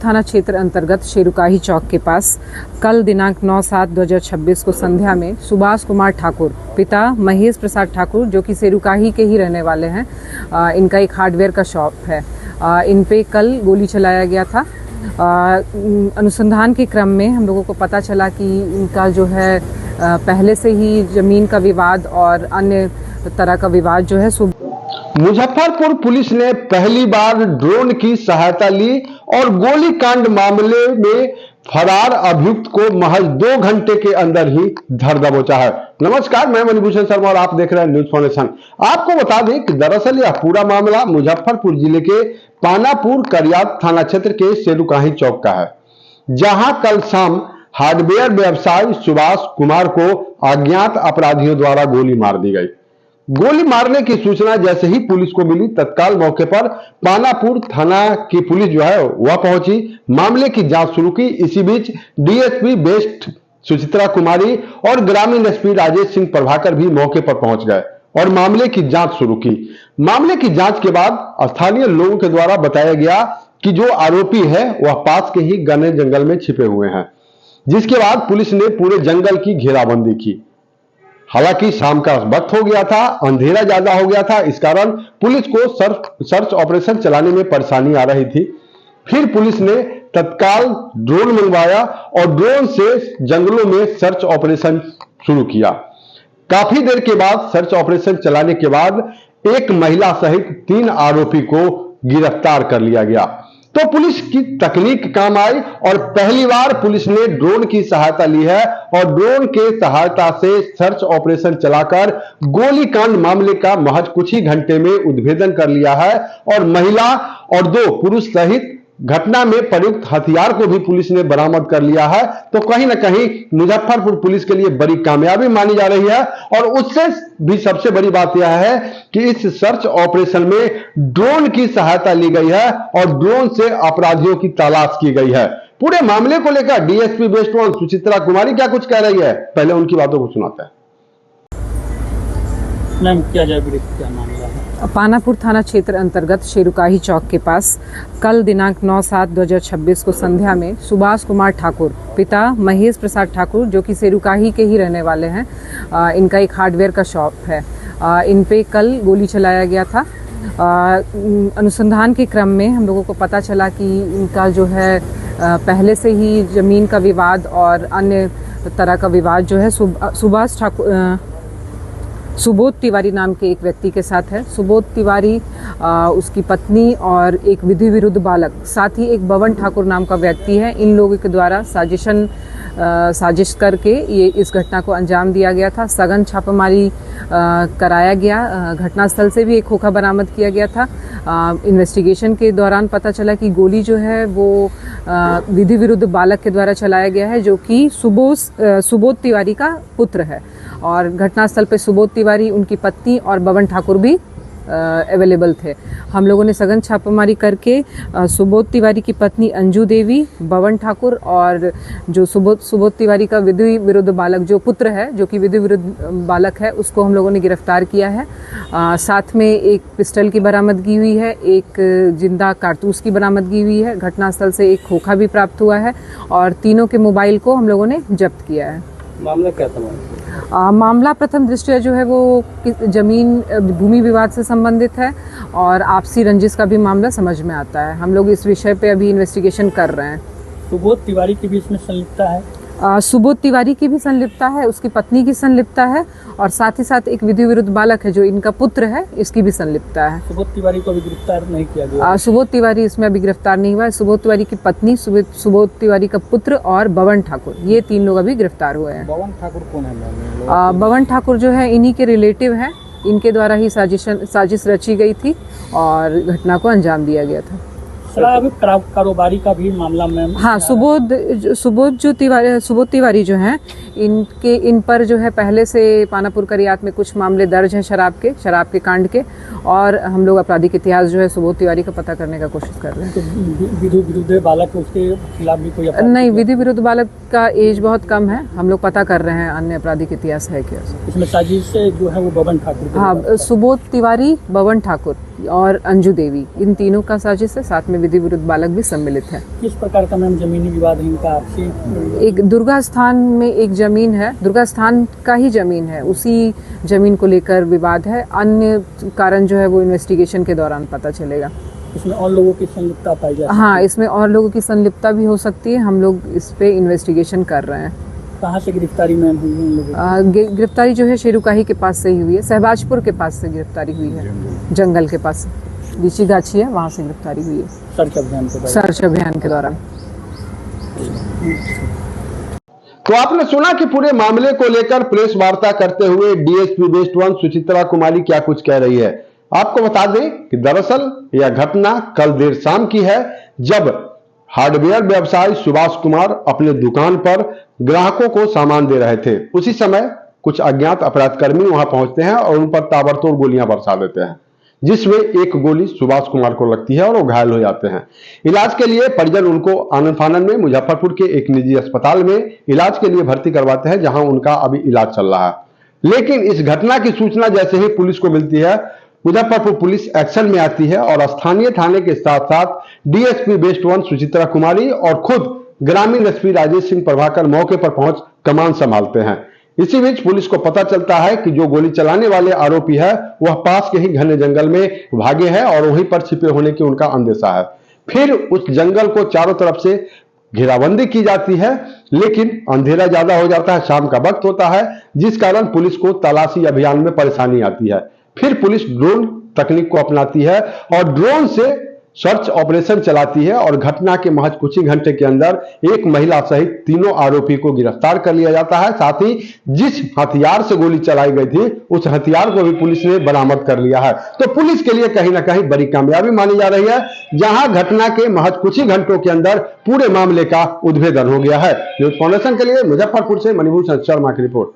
थाना क्षेत्र अंतर्गत शेरुकाही चौक के पास कल दिनांक 9/7/2026 को संध्या में सुभाष कुमार ठाकुर पिता महेश प्रसाद ठाकुर जो कि शेरुकाही के ही रहने वाले हैं, इनका एक हार्डवेयर का शॉप है। इन पे कल गोली चलाया गया था। अनुसंधान के क्रम में हम लोगों को पता चला कि इनका जो है पहले से ही जमीन का विवाद और अन्य तरह का विवाद जो है। मुजफ्फरपुर पुलिस ने पहली बार ड्रोन की सहायता ली और गोलीकांड मामले में फरार अभियुक्त को महज 2 घंटे के अंदर ही धर दबोचा है। नमस्कार, मैं मणिभूषण शर्मा और आप देख रहे हैं न्यूज फाउंडेशन। आपको बता दें कि दरअसल यह पूरा मामला मुजफ्फरपुर जिले के पानापुर करियात थाना क्षेत्र के शेरुकाही चौक का है, जहां कल शाम हार्डवेयर व्यवसायी सुभाष कुमार को अज्ञात अपराधियों द्वारा गोली मार दी गई। गोली मारने की सूचना जैसे ही पुलिस को मिली, तत्काल मौके पर पानापुर थाना की पुलिस जो है वह पहुंची, मामले की जांच शुरू की। इसी बीच डीएसपी बेस्ट सुचित्रा कुमारी और ग्रामीण एसपी राजेश सिंह प्रभाकर भी मौके पर पहुंच गए और मामले की जांच शुरू की। मामले की जांच के बाद स्थानीय लोगों के द्वारा बताया गया कि जो आरोपी है वह पास के ही घने जंगल में छिपे हुए हैं, जिसके बाद पुलिस ने पूरे जंगल की घेराबंदी की। हालांकि शाम का वक्त हो गया था, अंधेरा ज्यादा हो गया था, इस कारण पुलिस को सर्च ऑपरेशन चलाने में परेशानी आ रही थी। फिर पुलिस ने तत्काल ड्रोन मंगवाया और ड्रोन से जंगलों में सर्च ऑपरेशन शुरू किया। काफी देर के बाद सर्च ऑपरेशन चलाने के बाद एक महिला सहित 3 आरोपी को गिरफ्तार कर लिया गया। तो पुलिस की तकनीक काम आई और पहली बार पुलिस ने ड्रोन की सहायता ली है और ड्रोन के सहायता से सर्च ऑपरेशन चलाकर गोलीकांड मामले का महज कुछ ही घंटे में उद्भेदन कर लिया है और महिला और 2 पुरुष सहित घटना में प्रयुक्त हथियार को भी पुलिस ने बरामद कर लिया है। तो कहीं ना कहीं मुजफ्फरपुर पुलिस के लिए बड़ी कामयाबी मानी जा रही है और उससे भी सबसे बड़ी बात यह है कि इस सर्च ऑपरेशन में ड्रोन की सहायता ली गई है और ड्रोन से अपराधियों की तलाश की गई है। पूरे मामले को लेकर डीएसपी बेस्ट वन सुचित्रा कुमारी क्या कुछ कह रही है, पहले उनकी बातों को सुनाते हैं। मैम, क्या मामला है? पानापुर थाना क्षेत्र अंतर्गत शेरुकाही चौक के पास कल दिनांक 9/7/2026 को संध्या में सुभाष कुमार ठाकुर पिता महेश प्रसाद ठाकुर जो कि शेरुकाही के ही रहने वाले हैं, इनका एक हार्डवेयर का शॉप है। इन पे कल गोली चलाया गया था। अनुसंधान के क्रम में हम लोगों को पता चला कि इनका जो है पहले से ही जमीन का विवाद और अन्य तरह का विवाद जो है सुभाष ठाकुर सुबोध तिवारी नाम के एक व्यक्ति के साथ है। सुबोध तिवारी, उसकी पत्नी और एक विधि विरुद्ध बालक, साथ ही एक बवन ठाकुर नाम का व्यक्ति है। इन लोगों के द्वारा साजिश करके ये इस घटना को अंजाम दिया गया था। सघन छापेमारी कराया गया। घटनास्थल से भी एक खोखा बरामद किया गया था। इन्वेस्टिगेशन के दौरान पता चला कि गोली जो है वो विधि विरुद्ध बालक के द्वारा चलाया गया है, जो कि सुबोध तिवारी का पुत्र है। और घटनास्थल पे सुबोध तिवारी, उनकी पत्नी और बवन ठाकुर भी अवेलेबल थे। हम लोगों ने सघन छापेमारी करके सुबोध तिवारी की पत्नी अंजू देवी, बवन ठाकुर और जो सुबोध तिवारी का विधि विरुद्ध बालक जो पुत्र है, जो कि विधि विरुद्ध बालक है, उसको हम लोगों ने गिरफ्तार किया है। साथ में एक पिस्टल की बरामदगी हुई है, एक जिंदा कारतूस की बरामदगी हुई है। घटनास्थल से एक खोखा भी प्राप्त हुआ है और तीनों के मोबाइल को हम लोगों ने जब्त किया है। मामला क्या था? मामला प्रथम दृष्टया जो है वो जमीन भूमि विवाद से संबंधित है और आपसी रंजिश का भी मामला समझ में आता है। हम लोग इस विषय पे अभी इन्वेस्टिगेशन कर रहे हैं। सुबोध तिवारी की भी इसमें संलिप्तता है? सुबोध तिवारी की भी संलिप्तता है, उसकी पत्नी की संलिप्तता है और साथ ही साथ एक विधि विरुद्ध बालक है जो इनका पुत्र है, इसकी भी संलिप्तता है। सुबोध तिवारी को अभी गिरफ्तार नहीं किया गया? सुबोध तिवारी इसमें अभी गिरफ्तार नहीं हुआ है। सुबोध तिवारी की पत्नी, सुबोध तिवारी का पुत्र और बवन ठाकुर, ये 3 लोग अभी गिरफ्तार हुए हैं। बवन ठाकुर कौन है? बवन ठाकुर जो है इन्हीं के रिलेटिव हैं। इनके द्वारा ही साजिश रची गई थी और घटना को अंजाम दिया गया था। शराब कारोबारी का भी मामला में? हाँ, सुबोध तिवारी जो हैं, इन पर जो है पहले से पानापुर करियात में कुछ मामले दर्ज हैं शराब के कांड के, और हम लोग आपराधिक इतिहास जो है सुबोध तिवारी का पता करने का कोशिश कर रहे हैं। तो विधि विरुद्ध बालक, उसके खिलाफ भी कोई? नहीं, विधि विरुद्ध बालक का एज बहुत कम है। हम लोग पता कर रहे हैं अन्य आपराधिक इतिहास है क्या इसमें। साजिश से जो है वो बवन ठाकुर? हाँ, सुबोध तिवारी, बवन ठाकुर और अंजू देवी, इन तीनों का साजिश है। साथ में विधि विरुद्ध बालक भी सम्मिलित है। किस प्रकार का मैम जमीनी विवाद है इनका आपसी? एक दुर्गा स्थान में एक जमीन है, दुर्गा स्थान का ही जमीन है, उसी जमीन को लेकर विवाद है। अन्य कारण जो है वो इन्वेस्टिगेशन के दौरान पता चलेगा। इसमें और लोगों की संलिप्तता पाई जाती है? हाँ, इसमें और लोगों की संलिप्तता भी हो सकती है। हम लोग इस पे इन्वेस्टिगेशन कर रहे हैं। कहाँ से गिरफ्तारी मैम हुई है इन लोगों की? गिरफ्तारी जो है शेरुकाही के पास से ही हुई है, सहबाजपुर के पास से गिरफ्तारी हुई है, जंगल के पास लीची गाछी है, वहाँ से गिरफ्तारी हुई है सर्च अभियान के दौरान। सर्च अभियान के दौरान। तो आपने सुना कि पूरे मामले को लेकर प्रेस वार्ता करते हुए डीएसपी वेस्ट 1 सुचित्रा कुमारी क्या कुछ कह रही है। आपको बता दें कि दरअसल यह घटना कल देर शाम की है, जब हार्डवेयर व्यवसायी सुभाष कुमार अपने दुकान पर ग्राहकों को सामान दे रहे थे। उसी समय कुछ अज्ञात अपराधकर्मी वहां पहुंचते हैं और उन पर ताबड़तोड़ गोलियां बरसा देते हैं, जिसमें एक गोली सुभाष कुमार को लगती है और वो घायल हो जाते हैं। इलाज के लिए परिजन उनको आनन फानन में मुजफ्फरपुर के एक निजी अस्पताल में इलाज के लिए भर्ती करवाते हैं, जहां उनका अभी इलाज चल रहा है। लेकिन इस घटना की सूचना जैसे ही पुलिस को मिलती है, मुजफ्फरपुर पुलिस एक्शन में आती है और स्थानीय थाने के साथ साथ डीएसपी वेस्ट 1 सुचित्रा कुमारी और खुद ग्रामीण एसपी राजेश सिंह प्रभाकर मौके पर पहुंच कमान संभालते हैं। इसी बीच पुलिस को पता चलता है कि जो गोली चलाने वाले आरोपी है वह पास के ही घने जंगल में भागे हैं और वहीं पर छिपे होने की उनका अंदेशा है। फिर उस जंगल को चारों तरफ से घेराबंदी की जाती है, लेकिन अंधेरा ज्यादा हो जाता है, शाम का वक्त होता है, जिस कारण पुलिस को तलाशी अभियान में परेशानी आती है। फिर पुलिस ड्रोन तकनीक को अपनाती है और ड्रोन से सर्च ऑपरेशन चलाती है और घटना के महज कुछ ही घंटे के अंदर एक महिला सहित तीनों आरोपी को गिरफ्तार कर लिया जाता है। साथ ही जिस हथियार से गोली चलाई गई थी उस हथियार को भी पुलिस ने बरामद कर लिया है। तो पुलिस के लिए कहीं ना कहीं बड़ी कामयाबी मानी जा रही है, जहां घटना के महज कुछ ही घंटों के अंदर पूरे मामले का उद्भेदन हो गया है। न्यूज़ फाउंडेशन के लिए मुजफ्फरपुर से मणिभूषण शर्मा की रिपोर्ट।